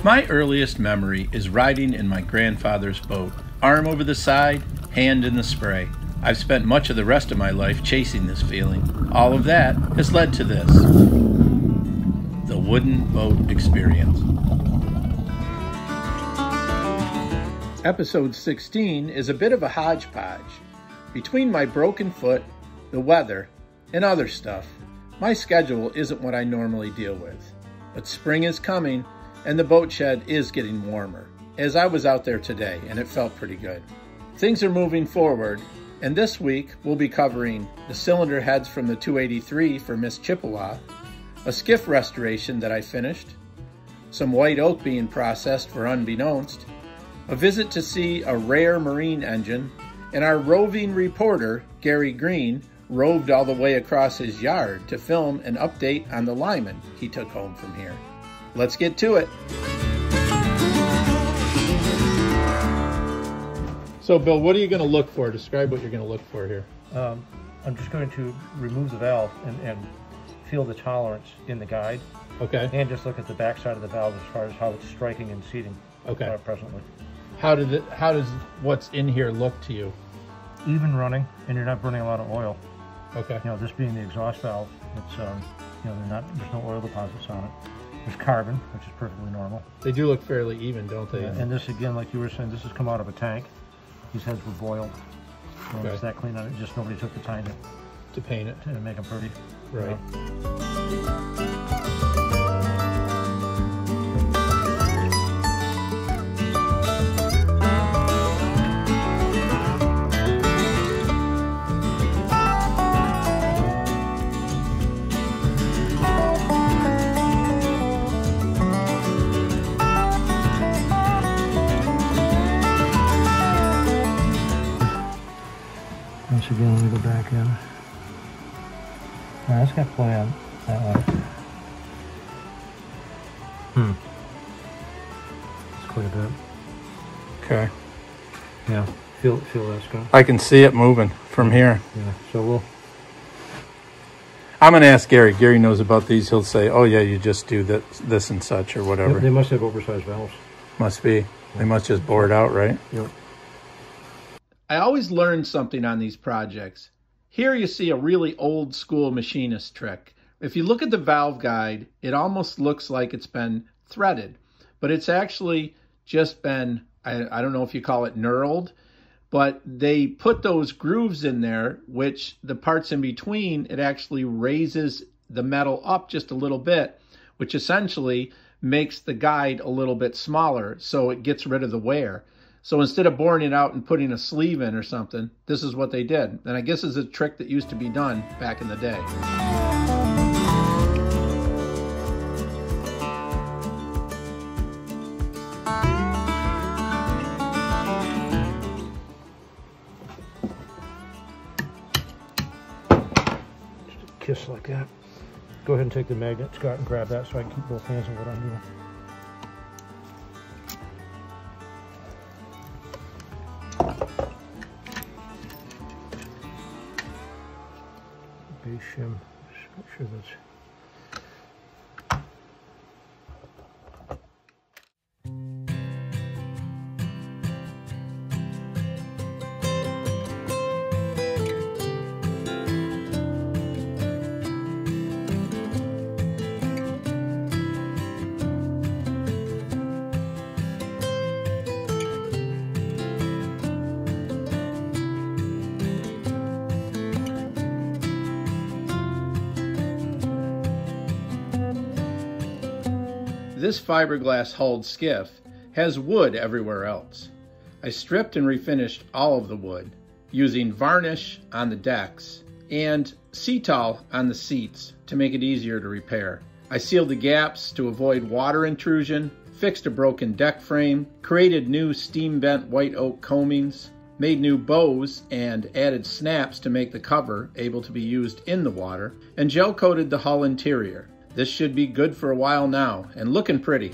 My earliest memory is riding in my grandfather's boat, arm over the side, hand in the spray. I've spent much of the rest of my life chasing this feeling. All of that has led to this, the wooden boat experience. Episode 16 is a bit of a hodgepodge. Between my broken foot, the weather, and other stuff, my schedule isn't what I normally deal with. But spring is coming, and the boat shed is getting warmer, as I was out there today, and it felt pretty good. Things are moving forward, and this week we'll be covering the cylinder heads from the 283 for Miss Chippewa, a skiff restoration that I finished, some white oak being processed for Unbeknownst, a visit to see a rare marine engine, and our roving reporter, Gary Green, roved all the way across his yard to film an update on the Lyman he took home from here. Let's get to it. So, Bill, what are you going to look for? Describe what you're going to look for here. I'm just going to remove the valve and feel the tolerance in the guide. Okay. And just look at the back side of the valve as far as how it's striking and seating. Okay. Presently. How does what's in here look to you? Even running, and you're not burning a lot of oil. Okay. You know, this being the exhaust valve, it's there's no oil deposits on it. There's carbon, which is perfectly normal. They do look fairly even, don't they? Yeah, and this, again, like you were saying, this has come out of a tank. These heads were boiled. So okay. It's that clean on it. Just nobody took the time to paint it. To make them pretty. Right. Once again, let me go back in. Now, that's got play that way. It's quite a bit. Okay. Yeah, feel that, Scott. I can see it moving from here. Yeah, so I'm going to ask Gary. Gary knows about these. He'll say, oh, yeah, you just do this and such or whatever. They must have oversized valves. Must be. They must just bore it out, right? Yep. I always learn something on these projects. Here you see a really old school machinist trick. If you look at the valve guide, it almost looks like it's been threaded, but it's actually just been, I don't know if you call it knurled, but they put those grooves in there, which the parts in between, it actually raises the metal up just a little bit, which essentially makes the guide a little bit smaller, so it gets rid of the wear. So instead of boring it out and putting a sleeve in or something, this is what they did. And I guess it's a trick that used to be done back in the day. Just a kiss like that. Go ahead and take the magnet, Scott, and grab that so I can keep both hands on what I'm doing. Base shim, just make sure that's This fiberglass hulled skiff has wood everywhere else. I stripped and refinished all of the wood using varnish on the decks and Cetal on the seats to make it easier to repair. I sealed the gaps to avoid water intrusion, fixed a broken deck frame, created new steam vent white oak combings, made new bows and added snaps to make the cover able to be used in the water, and gel coated the hull interior. This should be good for a while now and looking pretty.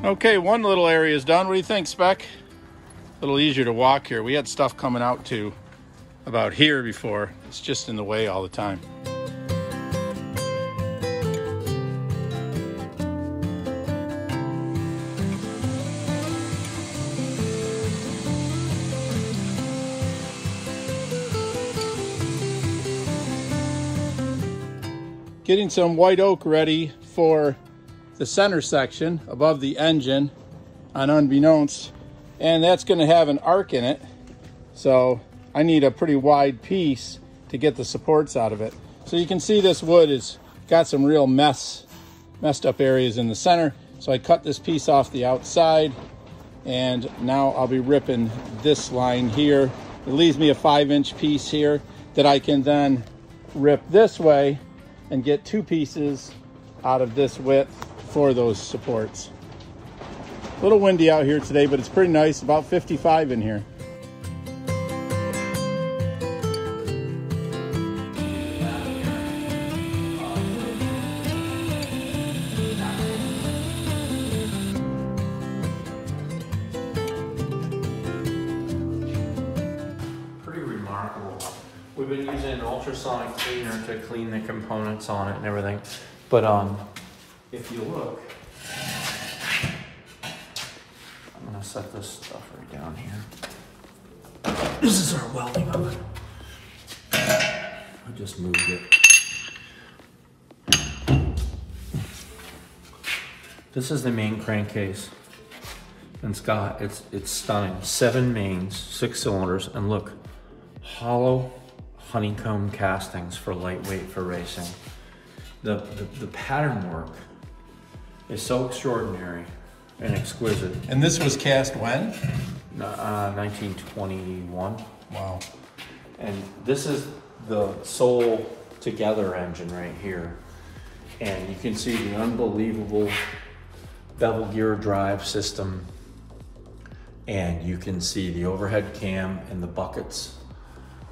Okay, one little area is done. What do you think, Spec? A little easier to walk here. We had stuff coming out to about here before. It's just in the way all the time. Getting some white oak ready for the center section above the engine on unbeknownst, and that's going to have an arc in it, so I need a pretty wide piece to get the supports out of it. So you can see this wood has got some real messed up areas in the center, so I cut this piece off the outside, and now I'll be ripping this line here. It leaves me a 5-inch piece here that I can then rip this way and get 2 pieces out of this width for those supports. A little windy out here today, but it's pretty nice, about 55 in here. Pretty remarkable. We've been using an ultrasonic cleaner to clean the components on it and everything, but if you look, I'm gonna set this stuff right down here. This is our welding oven. I just moved it. This is the main crankcase. And Scott, it's stunning. 7 mains, 6 cylinders, and look, hollow honeycomb castings for lightweight for racing. The pattern work is so extraordinary and exquisite. And this was cast when? 1921. Wow. And this is the Soul Together engine right here. And you can see the unbelievable bevel gear drive system. And you can see the overhead cam and the buckets.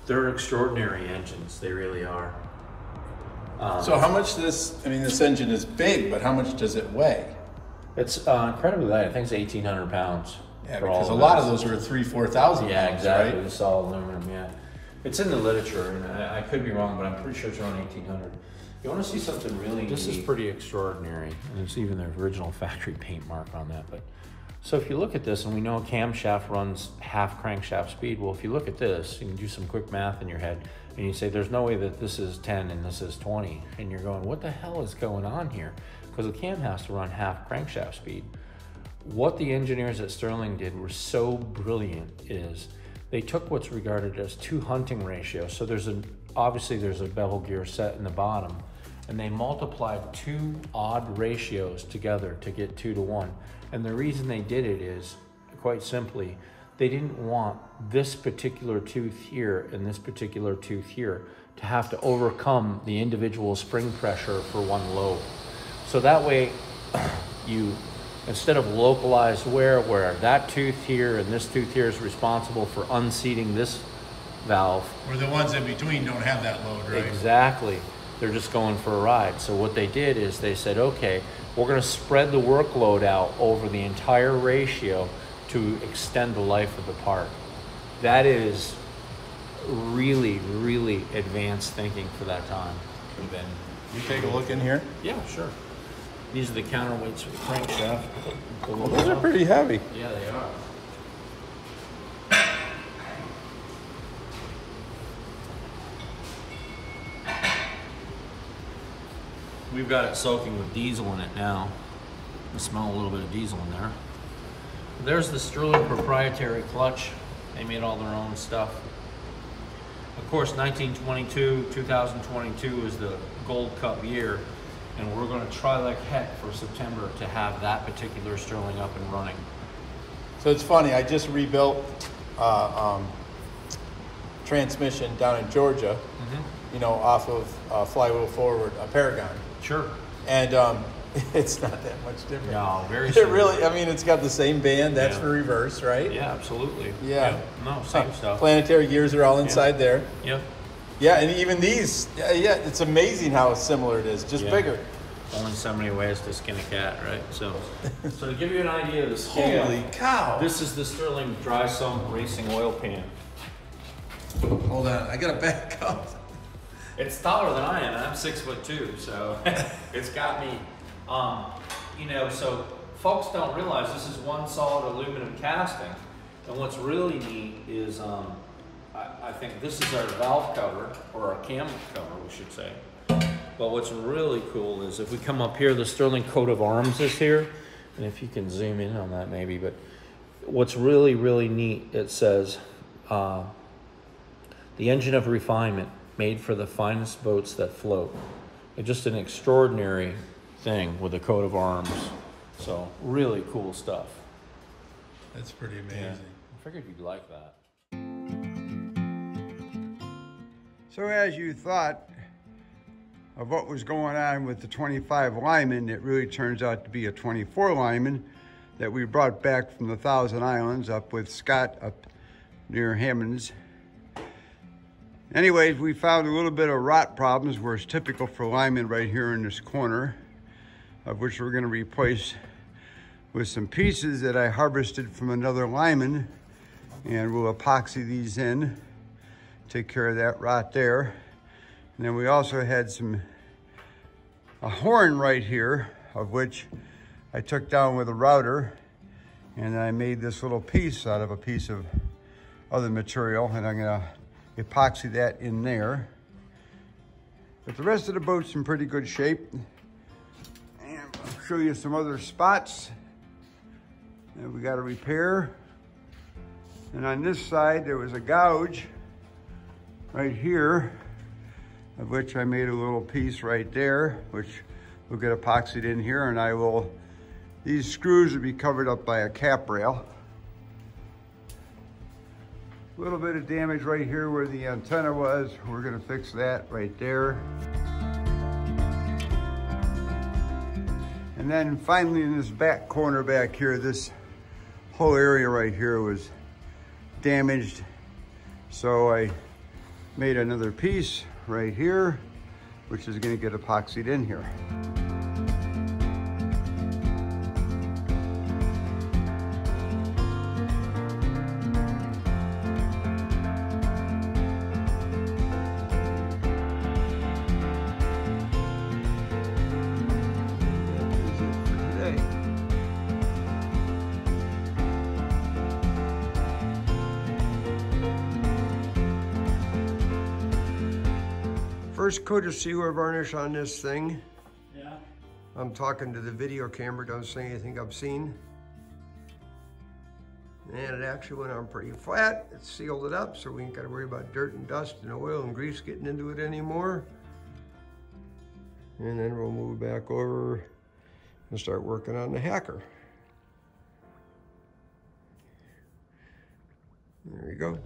They're extraordinary engines, they really are. So how much this engine is big, but how much does it weigh? It's incredibly light. I think it's 1,800 pounds. Yeah, because a lot of those are 3,000–4,000 pounds, yeah, exactly. right? It's all aluminum, yeah. It's in the literature, and I could be wrong, but I'm pretty sure it's around 1,800. You want to see something really neat? This is pretty extraordinary. And it's even the original factory paint mark on that. But so if you look at this, and we know a camshaft runs half crankshaft speed. Well, if you look at this, you can do some quick math in your head, and you say, there's no way that this is 10 and this is 20. And you're going, what the hell is going on here? Because the cam has to run half crankshaft speed. What the engineers at Sterling did were so brilliant is they took what's regarded as 2 hunting ratios. So obviously there's a bevel gear set in the bottom, and they multiplied 2 odd ratios together to get 2 to 1. And the reason they did it is, quite simply, they didn't want this particular tooth here and this particular tooth here to have to overcome the individual spring pressure for one load. So that way, you, instead of localized wear, where that tooth here and this tooth here is responsible for unseating this valve. Where the ones in between don't have that load, right? Exactly. They're just going for a ride. So what they did is they said, okay, we're going to spread the workload out over the entire ratio to extend the life of the part. That is really, really advanced thinking for that time. You take a look in here? Yeah, sure. These are the counterweights for the crankshaft. Well, those are pretty heavy. Yeah, they are. We've got it soaking with diesel in it now. I smell a little bit of diesel in there. There's the Sterling proprietary clutch. They made all their own stuff. Of course, 2022 is the Gold Cup year, and we're going to try like heck for September to have that particular Sterling up and running. So it's funny, I just rebuilt transmission down in Georgia, you know, off of flywheel forward, a Paragon. Sure. And it's not that much different. No, very It similar. really, I mean, it's got the same band, that's for reverse, right? Yeah, absolutely. Yeah. No, same stuff. Planetary gears are all inside there. Yep. Yeah, and even these, yeah, it's amazing how similar it is, just bigger. Only so many ways to skin a cat, right? So to give you an idea of the scale, Holy cow! this is the Sterling dry sump racing oil pan. Hold on, I gotta back up. It's taller than I am, and I'm 6'2", so it's got me. You know, so folks don't realize this is one solid aluminum casting, and what's really neat is I think this is our valve cover, or our cam cover, we should say. But what's really cool is if we come up here, the Sterling coat of arms is here, and if you can zoom in on that maybe, but what's really, really neat, it says, the engine of refinement made for the finest boats that float. It's just an extraordinary thing with a coat of arms. So really cool stuff. That's pretty amazing. Yeah. I figured you'd like that. So as you thought of what was going on with the 25 Lyman, it really turns out to be a 24 Lyman that we brought back from the Thousand Islands up with Scott up near Hammond's. Anyways, we found a little bit of rot problems where it's typical for Lyman right here in this corner, of which we're going to replace with some pieces that I harvested from another Lyman, and we'll epoxy these in, take care of that rot there. And then we also had a horn right here, of which I took down with a router, and I made this little piece out of a piece of other material, and I'm gonna epoxy that in there. But the rest of the boat's in pretty good shape. And I'll show you some other spots that we gotta repair. And on this side, there was a gouge right here, of which I made a little piece right there, which will get epoxied in here, and these screws will be covered up by a cap rail. A little bit of damage right here where the antenna was. We're gonna fix that right there. And then finally in this back corner back here, this whole area right here was damaged. So I made another piece right here, which is going to get epoxied in here. That is it for today. First coat of sealer varnish on this thing. Yeah. I'm talking to the video camera, don't say anything obscene. And it actually went on pretty flat. It sealed it up, so we ain't gotta worry about dirt and dust and oil and grease getting into it anymore. And then we'll move back over and start working on the hacker. There we go.